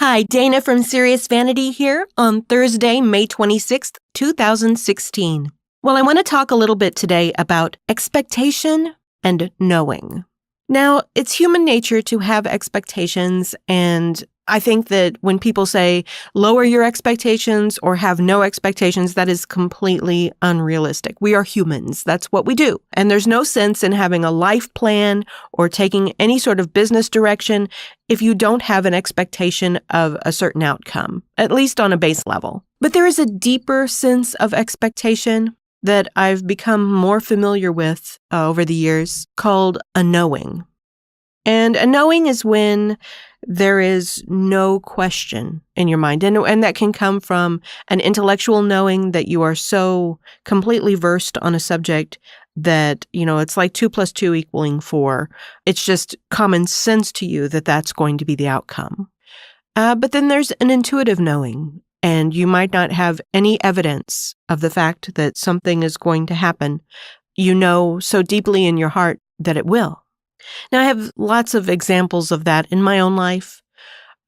Hi, Dana from Serious Vanity here on Thursday, May 26th, 2016. Well, I want to talk a little bit today about expectation and knowing. Now, it's human nature to have expectations, and I think that when people say lower your expectations or have no expectations, that is completely unrealistic. We are humans. That's what we do. And there's no sense in having a life plan or taking any sort of business direction if you don't have an expectation of a certain outcome, at least on a base level. But there is a deeper sense of expectation that I've become more familiar with over the years called a knowing. And a knowing is when there is no question in your mind. And that can come from an intellectual knowing that you are so completely versed on a subject that, it's like 2 + 2 = 4. It's just common sense to you that that's going to be the outcome. But then there's an intuitive knowing, and you might not have any evidence of the fact that something is going to happen. You know so deeply in your heart that it will. Now, I have lots of examples of that in my own life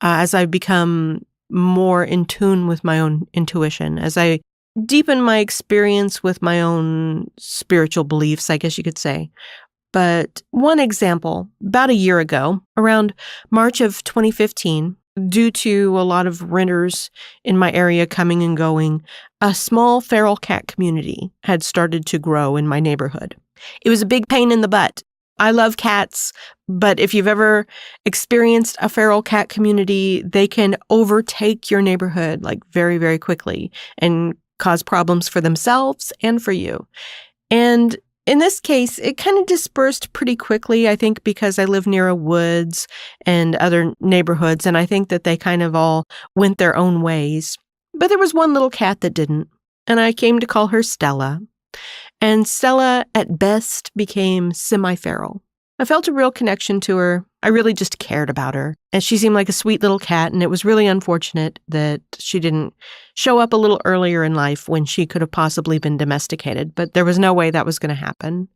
as I become more in tune with my own intuition, as I deepen my experience with my own spiritual beliefs, I guess you could say. But one example, about a year ago, around March of 2015, due to a lot of renters in my area coming and going, a small feral cat community had started to grow in my neighborhood. It was a big pain in the butt. I love cats, but if you've ever experienced a feral cat community, they can overtake your neighborhood like very, very quickly and cause problems for themselves and for you. And in this case, it kind of dispersed pretty quickly, I think, because I live near a woods and other neighborhoods, and I think that they kind of all went their own ways. But there was one little cat that didn't, and I came to call her Stella. And Stella, at best, became semi-feral. I felt a real connection to her. I really just cared about her. And she seemed like a sweet little cat, and it was really unfortunate that she didn't show up a little earlier in life when she could have possibly been domesticated. But there was no way that was going to happen.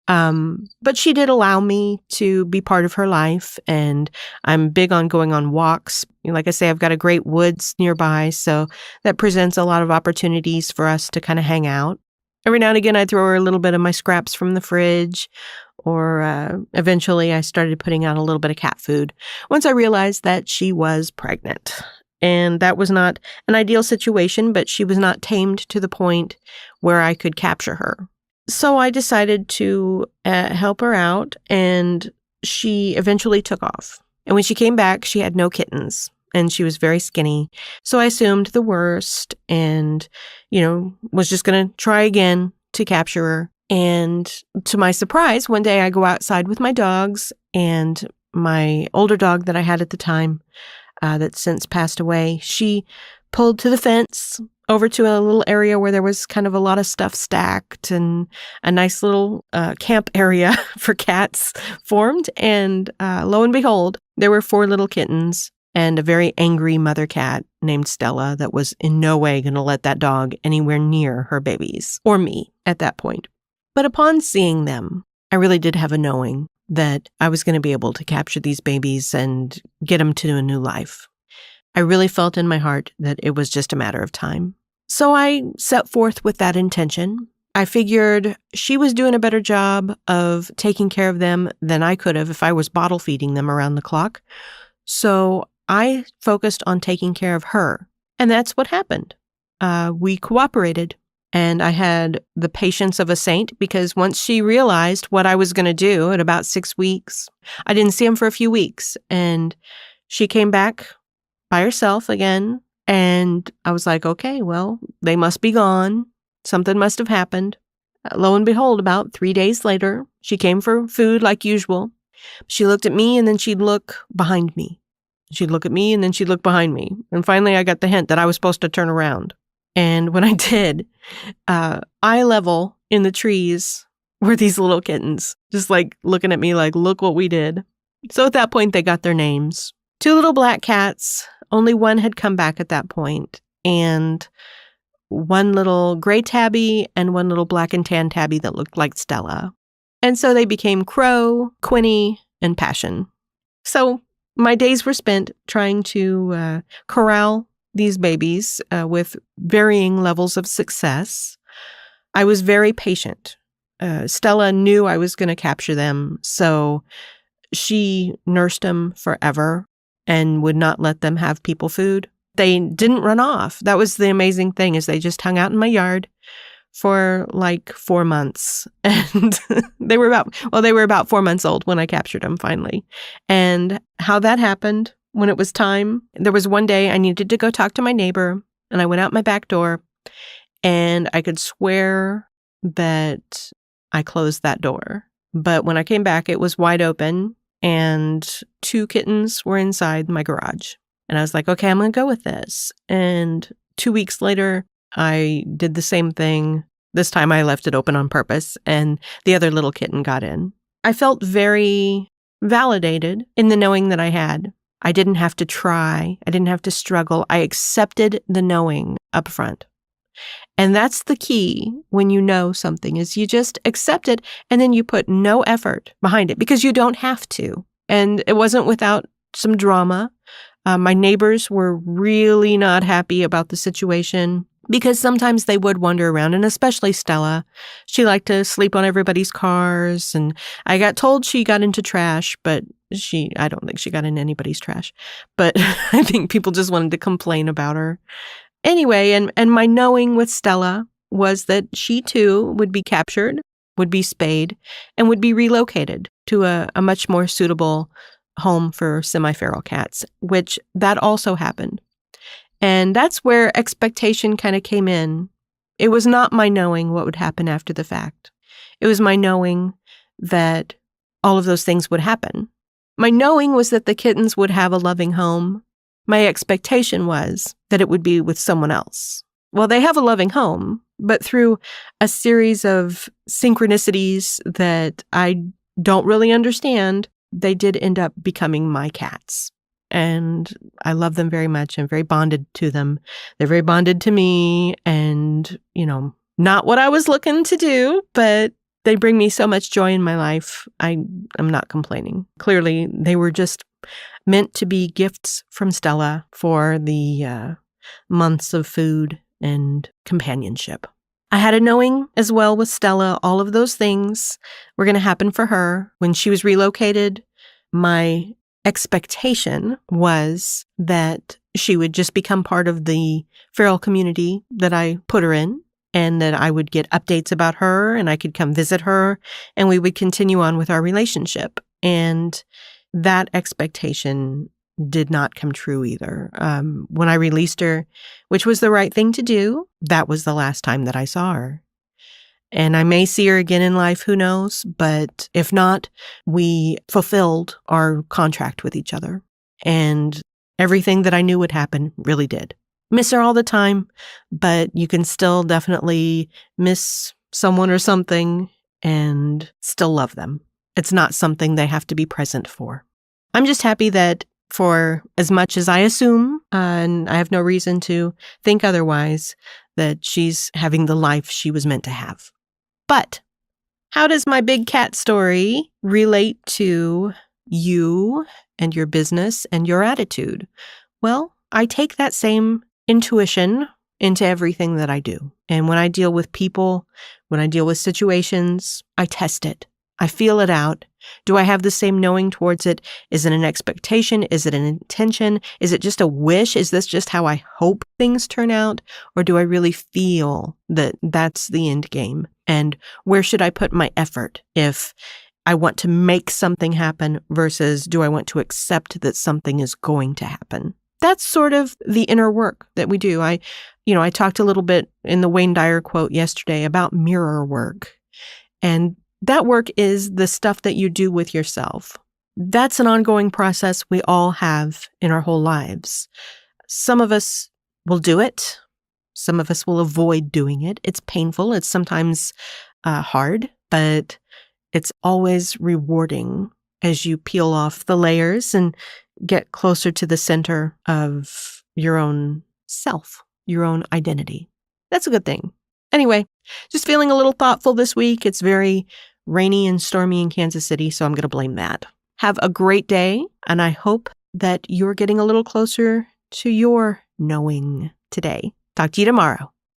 But she did allow me to be part of her life, and I'm big on going on walks. Like I say, I've got a great woods nearby, so that presents a lot of opportunities for us to kind of hang out. Every now and again, I throw her a little bit of my scraps from the fridge, or eventually I started putting out a little bit of cat food once I realized that she was pregnant. And that was not an ideal situation, but she was not tamed to the point where I could capture her. So I decided to help her out, and she eventually took off. And when she came back, she had no kittens. And she was very skinny. So I assumed the worst and, was just going to try again to capture her. And to my surprise, one day I go outside with my dogs, and my older dog that I had at the time, that's since passed away, she pulled to the fence over to a little area where there was kind of a lot of stuff stacked and a nice little camp area for cats formed. And lo and behold, there were 4 little kittens and a very angry mother cat named Stella that was in no way going to let that dog anywhere near her babies, or me at that point. But upon seeing them, I really did have a knowing that I was going to be able to capture these babies and get them to a new life. I really felt in my heart that it was just a matter of time. So I set forth with that intention. I figured she was doing a better job of taking care of them than I could have if I was bottle feeding them around the clock. So I focused on taking care of her, and that's what happened. We cooperated, and I had the patience of a saint, because once she realized what I was going to do at about 6 weeks, I didn't see him for a few weeks, and she came back by herself again, and I was like, okay, well, they must be gone. Something must have happened. Lo and behold, about 3 days later, she came for food like usual. She looked at me, and then she'd look behind me. She'd look at me, and then she'd look behind me. And finally, I got the hint that I was supposed to turn around. And when I did, eye level in the trees were these little kittens, just like looking at me like, look what we did. So at that point, they got their names. 2 little black cats. Only one had come back at that point. And 1 little gray tabby and 1 little black and tan tabby that looked like Stella. And so they became Crow, Quinny, and Passion. So my days were spent trying to corral these babies with varying levels of success. I was very patient. Stella knew I was going to capture them, so she nursed them forever and would not let them have people food. They didn't run off. That was the amazing thing, is they just hung out in my yard for like 4 months. And they were about 4 months old when I captured them finally. And how that happened, when it was time, there was one day I needed to go talk to my neighbor, and I went out my back door, and I could swear that I closed that door. But when I came back, it was wide open, and 2 kittens were inside my garage. And I was like, okay, I'm going to go with this. And 2 weeks later, I did the same thing. This time I left it open on purpose, and the other little kitten got in. I felt very validated in the knowing that I had. I didn't have to try. I didn't have to struggle. I accepted the knowing up front. And that's the key when you know something, is you just accept it, and then you put no effort behind it because you don't have to. And it wasn't without some drama. My neighbors were really not happy about the situation because sometimes they would wander around, and especially Stella. She liked to sleep on everybody's cars, and I got told she got into trash, but I don't think she got into anybody's trash. But I think people just wanted to complain about her. Anyway, and my knowing with Stella was that she too would be captured, would be spayed, and would be relocated to a much more suitable home for semi-feral cats, which that also happened. And that's where expectation kind of came in. It was not my knowing what would happen after the fact. It was my knowing that all of those things would happen. My knowing was that the kittens would have a loving home. My expectation was that it would be with someone else. Well, they have a loving home, but through a series of synchronicities that I don't really understand, they did end up becoming my cats. And I love them very much. I'm very bonded to them. They're very bonded to me, and, not what I was looking to do, but they bring me so much joy in my life. I'm not complaining. Clearly, they were just meant to be gifts from Stella for the months of food and companionship. I had a knowing as well with Stella. All of those things were going to happen for her. When she was relocated, my expectation was that she would just become part of the feral community that I put her in, and that I would get updates about her, and I could come visit her, and we would continue on with our relationship. And that expectation did not come true either. When I released her, which was the right thing to do, that was the last time that I saw her. And I may see her again in life, who knows? But if not, we fulfilled our contract with each other. And everything that I knew would happen really did. Miss her all the time, but you can still definitely miss someone or something and still love them. It's not something they have to be present for. I'm just happy that for as much as I assume, and I have no reason to think otherwise, that she's having the life she was meant to have. But how does my big cat story relate to you and your business and your attitude? Well, I take that same intuition into everything that I do. And when I deal with people, when I deal with situations, I test it. I feel it out. Do I have the same knowing towards it? Is it an expectation? Is it an intention? Is it just a wish? Is this just how I hope things turn out? Or do I really feel that that's the end game? And where should I put my effort if I want to make something happen versus do I want to accept that something is going to happen? That's sort of the inner work that we do. I talked a little bit in the Wayne Dyer quote yesterday about mirror work. And that work is the stuff that you do with yourself. That's an ongoing process we all have in our whole lives. Some of us will do it. Some of us will avoid doing it. It's painful. It's sometimes hard, but it's always rewarding as you peel off the layers and get closer to the center of your own self, your own identity. That's a good thing. Anyway, just feeling a little thoughtful this week. It's very rainy and stormy in Kansas City, so I'm going to blame that. Have a great day, and I hope that you're getting a little closer to your knowing today. Talk to you tomorrow.